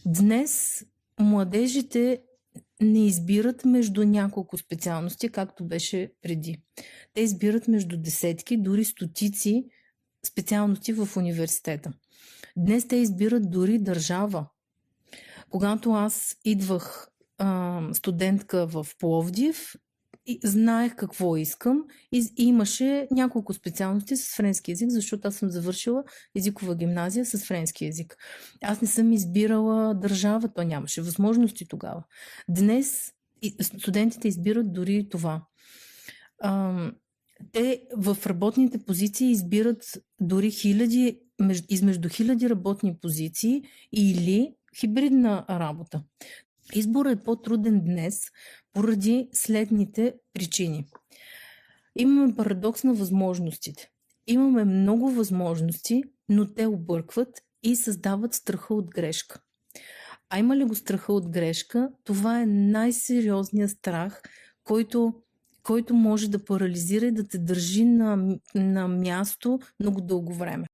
Днес младежите не избират между няколко специалности, както беше преди. Те избират между десетки, дори стотици специалности в университета. Днес те избират дори държава. Когато аз идвах студентка в Пловдив, и знаех какво искам и имаше няколко специалности с френски език, защото аз съм завършила езикова гимназия с френски език. Аз не съм избирала държава, то нямаше възможности тогава. Днес студентите избират дори това. Те в работните позиции избират дори измежду хиляди работни позиции или хибридна работа. Изборът е по-труден днес поради следните причини. Имаме парадокс на възможностите. Имаме много възможности, но те объркват и създават страха от грешка. А има ли го страха от грешка? Това е най-сериозният страх, който може да парализира и да те държи на място много дълго време.